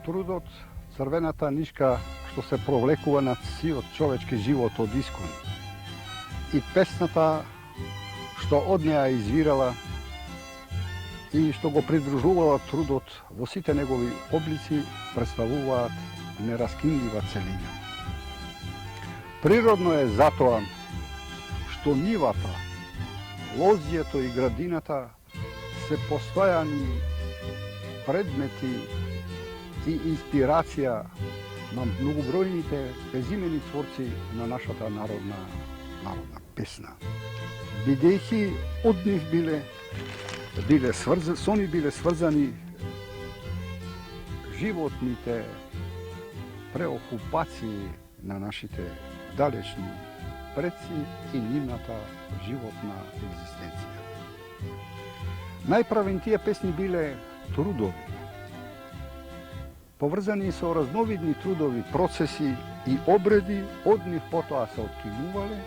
трудот, црвената нишка што се провлекува над сиот човечки живот од искон. И песната што од неа извирала и што го придружувала трудот во сите негови облици представуваат нераскинлива целина. Природно е затоа што нивата, лозјето и градината се постојани предмети и инспирација на многобројните безимени творци на нашата народна песна. Бидејќи од нив со нив биле сврзани животните преокупации на нашите далечни предци и нивната животна екзистенција. Најправен тие песни биле трудови, поврзани со разновидни трудови процеси и обреди, од нив потоа се откинувале,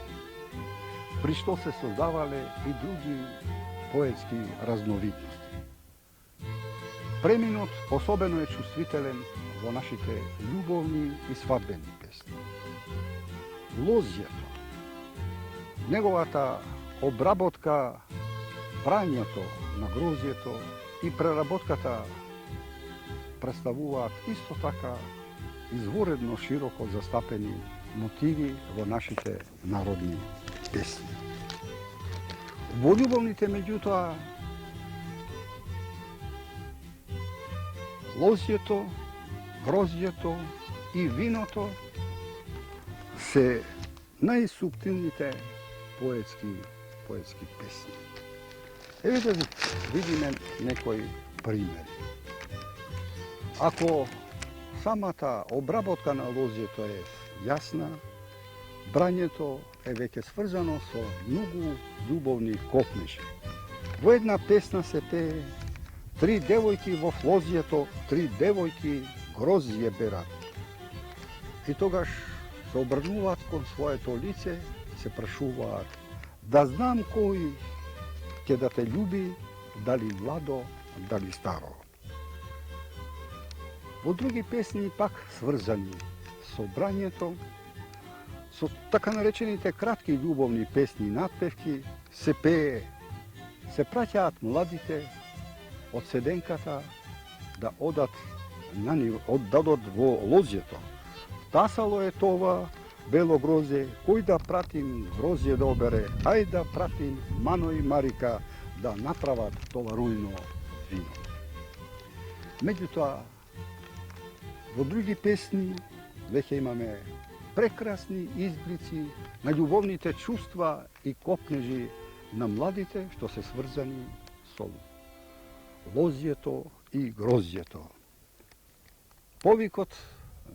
при што се создавале и други поетски разновидности. Преминот особено е чувствителен во нашите љубовни и свадбени песни. Лозјето, неговата обработка, прањето на грозјето и преработката представуваат исто така изворедно широко застапени мотиви во нашите народни песни. Во љубовните, меѓутоа, лозјето, грозјето и виното се најсуптилните поетски песни. Еве да видиме некои примери. Ако самата обработка на лозјето е јасна, брањето е веќе сврзано со многу љубовни копнежи. Во една песна се пее: три девојки во лозјето, три девојки грозје берат. И тогаш се обрнуваат кон своето лице и се прашуваат: да знам кој ќе да те љуби, дали младо, дали старо. Во други песни пак сврзани со брањето, со така наречените кратки љубовни песни и надпевки се пее: се праќаат младите од седенката да одат во лозјето. Тасало е това бело грозе, кој да пратим грозе да обере, ај да пратим Мано и Марика да направат това рујно вино. Меѓутоа, во други песни веќе имаме прекрасни изблици на љубовните чувства и копнежи на младите што се сврзани со лозјето и грозјето. Повикот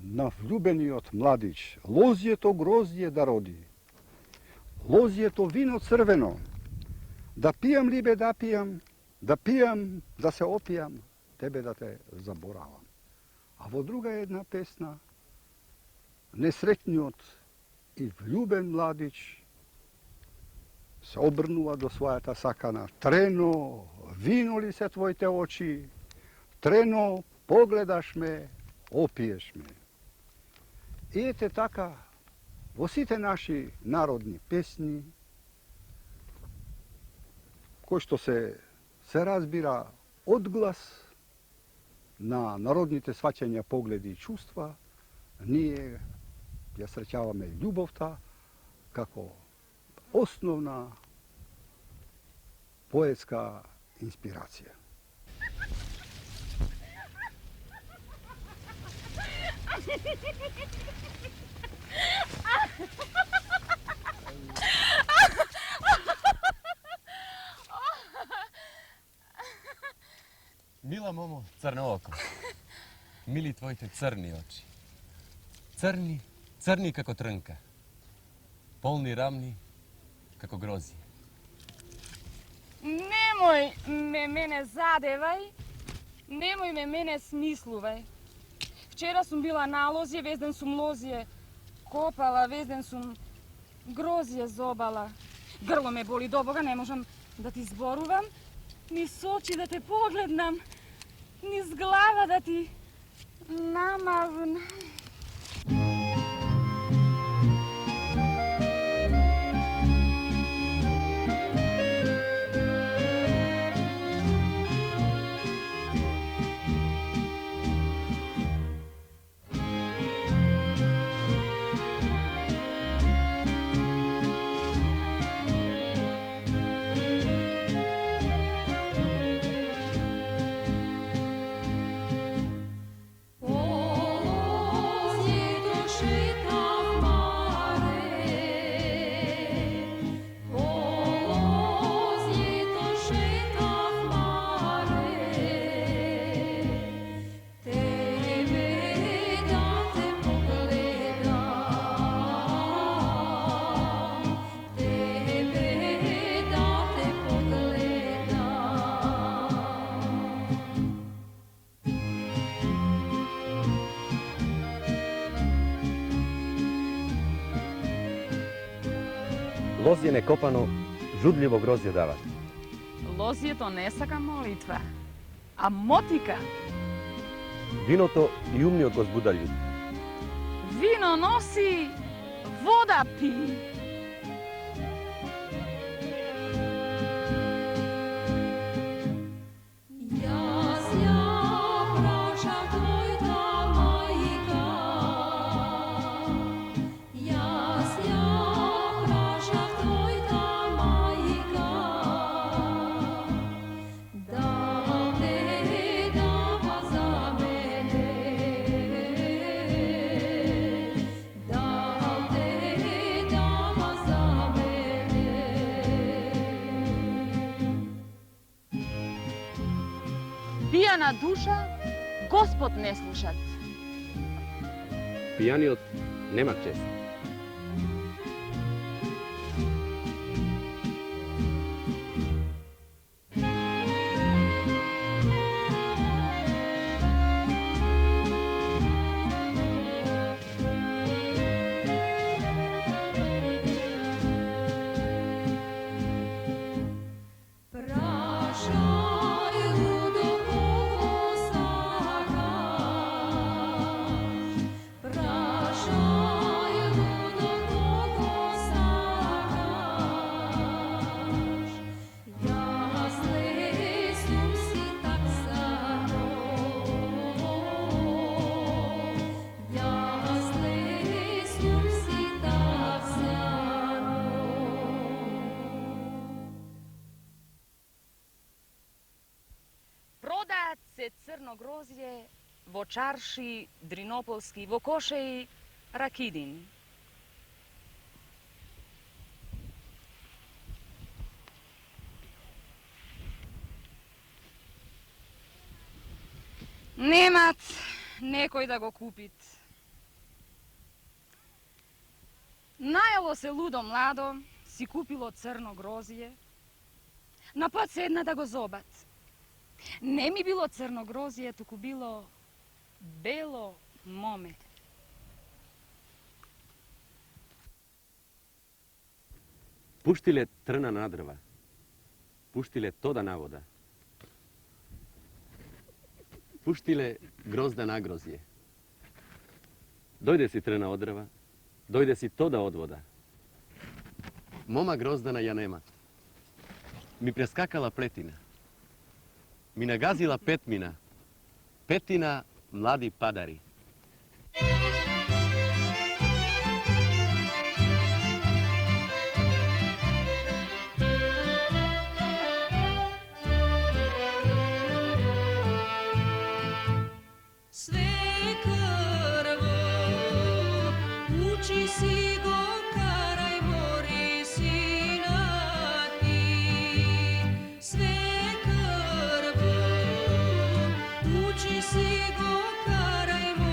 на влюбениот младич: лозјето гроздје да роди, лозјето вино црвено, да пијам либе да пијам, да пијам да се опијам, тебе да те заборавам. А во друга една песна несреќниот и влюбен младич се обрнува до својата сакана: трено, вино ли се твоите очи, трено, погледаш ме, опиеш ме. И ете така, во сите наши народни песни, кој што се разбира одглас на народните сваќања, погледи и чувства, ние ја среќаваме љубовта како основна поетска инспирација. Мила момо, црнооко, мили твоите црни очи. Црни, црни како трнка, полни рамни како грози. Немој мене задевај, немој мене смислувај. Вчера сум била на лозје, везден сум лозје копала, везден сум грозје зобала. Грло ме боли до Бога, не можам да ти зборувам, ни с очи да те погледнам, ни с глава да ти Намавна. Lozije nekopano, žudljivo grozje dava. Лозјето не сака молитва, а мотика. Виното и умниот го збуда људ. Вино носи, вода пи. Пијана душа, Господ не слушат. Пијаниот нема чест. Продаат се црно грозје во чарши Дринополски, во кошеи Ракидин. Немат некој да го купит. Најало се лудо младо, си купило црно грозје, на пат седна да го зобат. Не ми било црно грозје, туку било бело моме. Пуштиле трна на дрва. Пуштиле тода на вода. Пуштиле грозда на грозје. Дојде си трна од дрва, дојде си тода од вода. Мома гроздана ја нема. Ми прескакала плетина. Ми нагазила петмина. Петина млади падари. Sve krvo, uči si go, karaj mori sina ti. Sve krvo, uči si go, karaj mori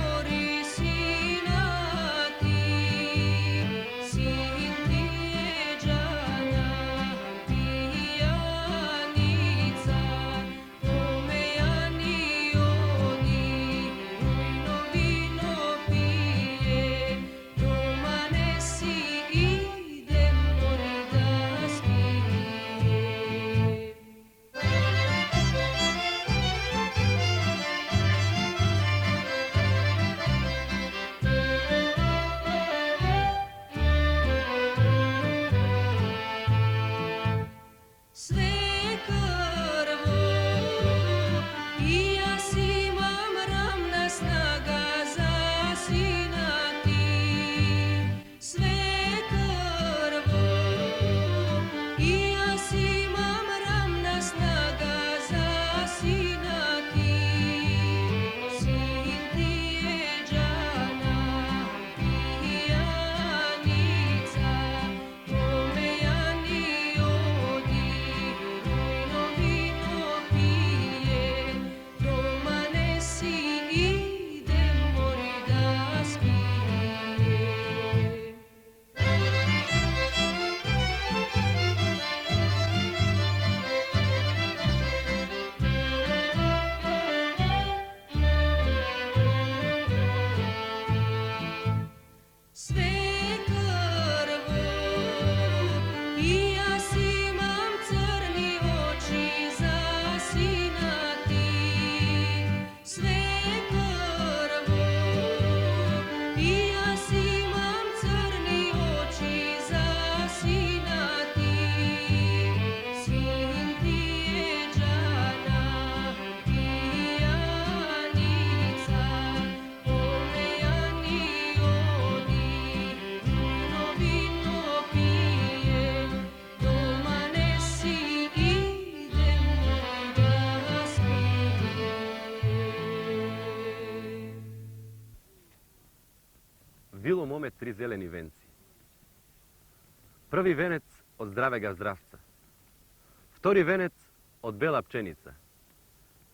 vilu mome 3 zeleni venci. Prvi venec od zdravega zdravca. Vtori venec od bela pčenica.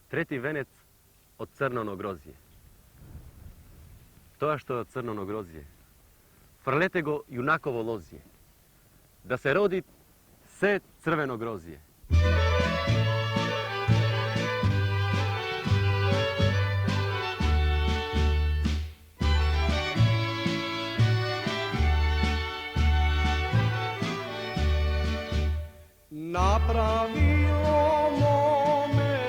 Tretji venec od crnono grozje. To što je od crnono grozje. Frlete go junakovo lozje. Da se rodi se crveno grozje. Napravilo mome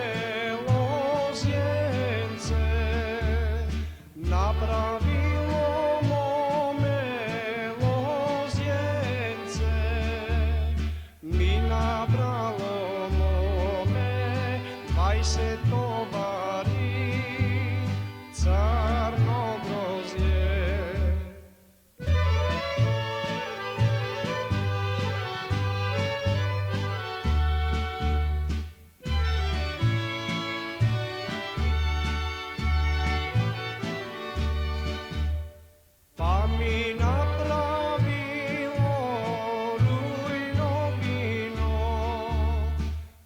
lozjence, napravilo mome lozjence, mi nabralo mome 20 tovari, carno grozje. Pa mi napravilo rujno vino,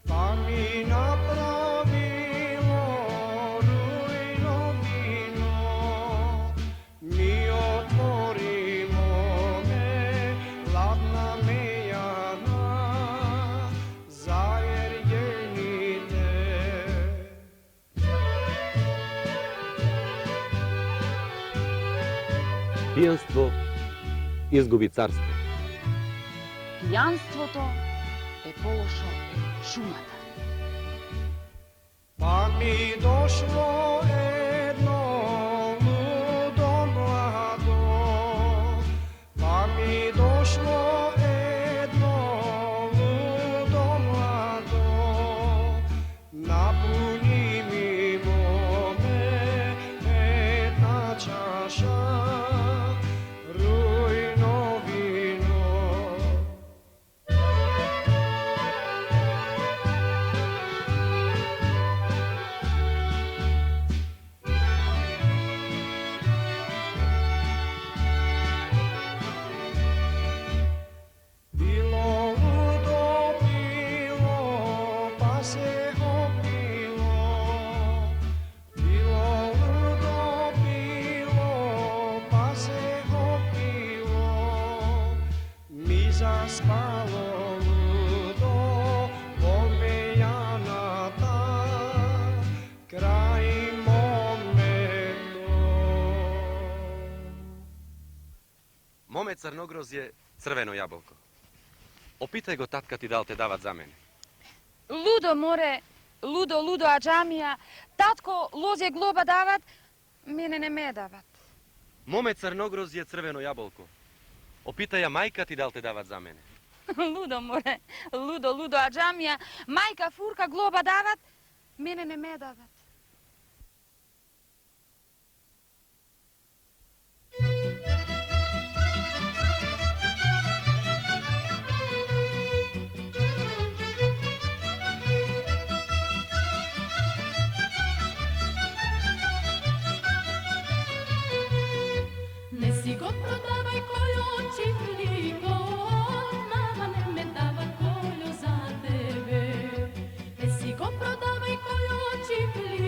pa mi napravilo rujno vino, mi otvorimo me, ladna mejana, zajerjenite. Pijanstvo izgubi carstvo. Пиянството е полошо шумата. Pa mi došlo jedno ludo mlado, pa mi došlo jedno ludo mlado, napuni mi mome jedna čaša rujno vino. Bilo ludo pilo, pa se opilo. Bilo ludo pilo, pa se opilo. Mi zaspalo ludo, pomejanata, kraj momento. Mome crnogroz je crveno jabolko. Opitaj go tatka ti da li te davat za mene. Лудо море, лудо аджамија, татко лозе глоба дават, мене не ме дават. Mome crnogroz je crveno jabolko. Opitaj ja majka ti da li te davat za mene. Лудо море, лудо аджамија, мајка фурка глоба дават, мене не ме дават. Не си го продавай колјо чифлико, мама не ме дава колјо за тебе. Не си го продавај колјо чифлико,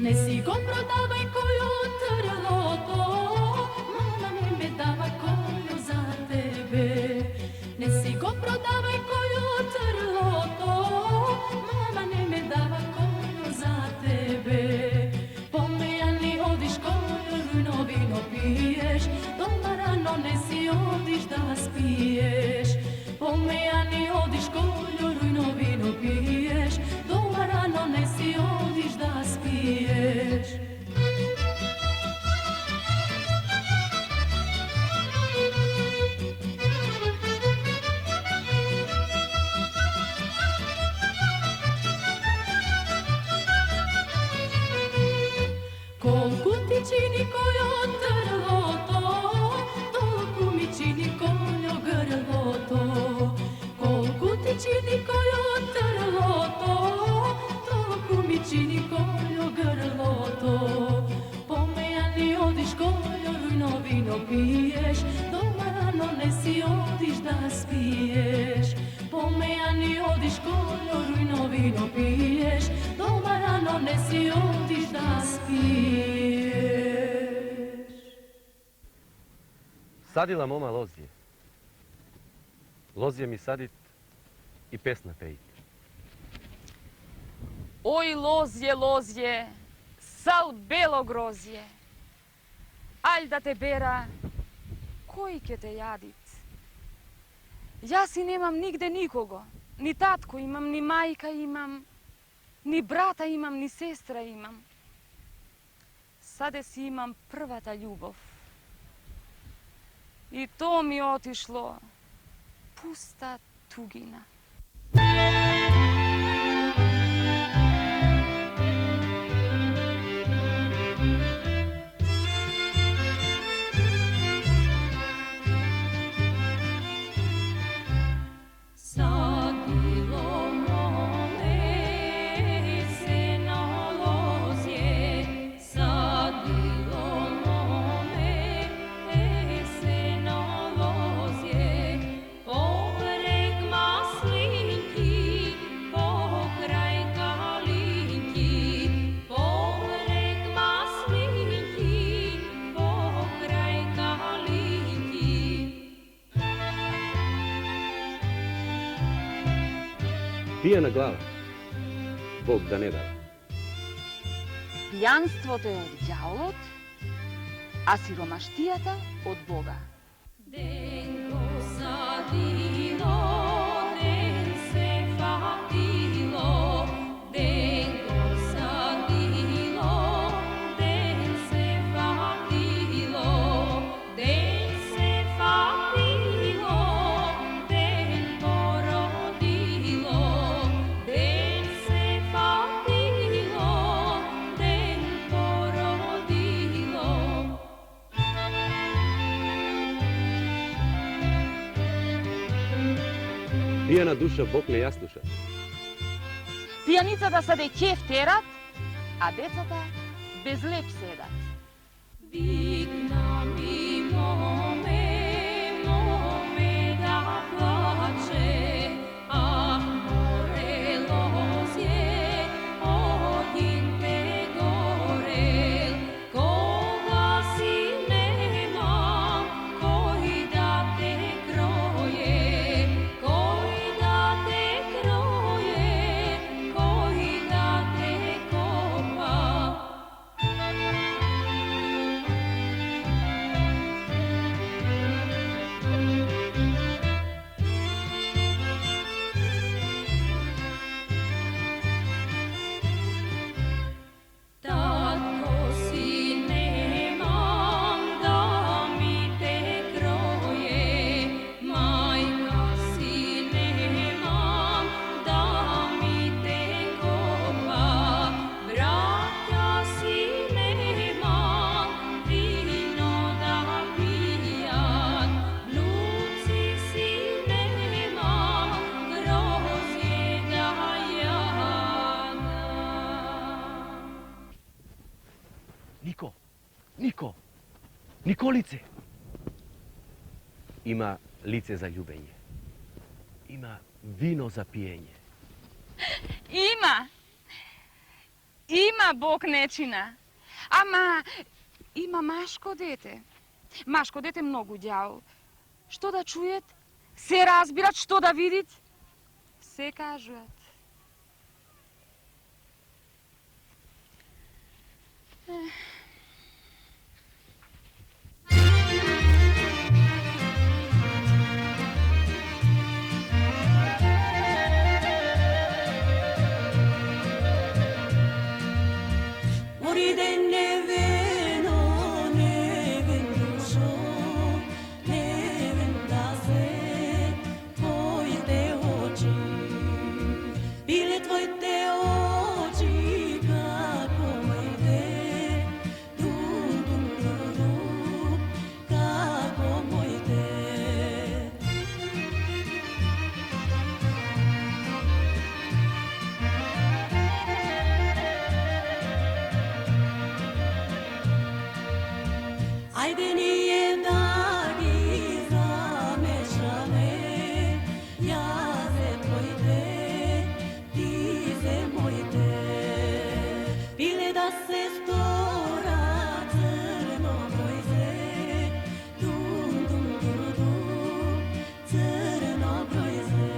Ne si go prodavaj koju trloto, mama ne me dava koju za tebe. Ne si go prodavaj koju trloto, mama ne me dava koju za tebe. Pomejani odiš koju rujno vino piješ, doma rano ne si odiš da spiješ. Pomejani odiš koju rujno vino piješ, doma rano ne si odiš da spiješ. Kolku ti čini kojo trloto, tolku mi čini kojo grloto. Kolku ti čini kojo trloto, tolku mi čini kojo grloto. Pomejani odiš kojo rujno vino piješ, doma rano ne si odiš da spiješ. Pomejani odiš kojo rujno vino piješ, doma rano ne si odiš da spiješ. Sadila moma lozije. Lozije mi sadit i pesna pejit. Oj, lozje, lozje, sal belo grozje. Alj da te bera, koji ke te jadit? Ja si nemam nigde nikogo. Ni tatko imam, ni majka imam, ni brata imam, ni sestra imam. Sade si imam prvata ljubov. I to mi otišlo pusta tugina. Sadilo mome se na lozje, sadilo mome se na lozje, povreg maslinki, pokraj kalinki, povreg maslinki, pokraj kalinki. Pijana glava. Bog da ne da. Пиянството е од ѓаволот, а сиромаштијата од Бога. Денко sadilo, den se fatilo, denko sadilo, den se fatilo, den se fatilo, den porodilo, den se fatilo, den porodilo. Pijana duša Bog ne jasluša. Пијаницата саде ќеф терат, а децата без леп седат. Vikna mi mome da plače, ah more lozje, odinte gore, koga si nema, koji da te kroje, koji da te kroje, koji da te kopa. Tatko si nemam da mi te kroje, majka si nemam da mi te kopa, brata si nemam vino da pijat, nuci si nemam grozje da jadam. Niko, Niko, Nikolice. Ima lice za ljubenje. Ima vino za pijenje. Има! Ima Bog nečina. Ама има машко дете. Машко дете многу ѓавол. Што да чујет, се разбират, што да видит, се кажуат. Moriden neven o neven dušo, neven da se tvojte oči. Bile tvojte oči kako mojte, dum dum dum dum, kako mojte. Ajde nije da gi zamešane, jaze tvojte, tize mojte. Bile da se stora crno brojze, dum dum dum dum, crno brojze.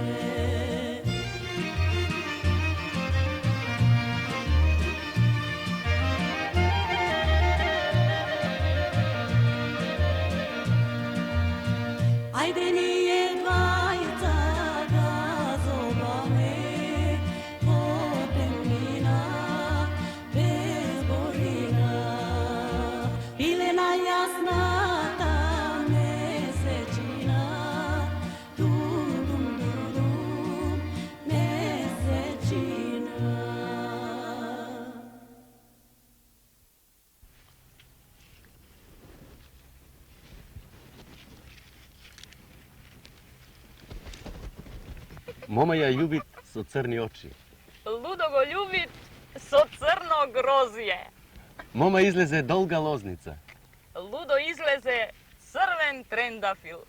Ajde nije dvajica gazovane, potemnina, bezbolina. Pilena jasna ta mesečina, dum dum dum dum, mesečina. Мома ја љубит со црни очи. Лудо го љубит со црно грозје. Мома излезе долга лозница. Лудо излезе црвен трендафил.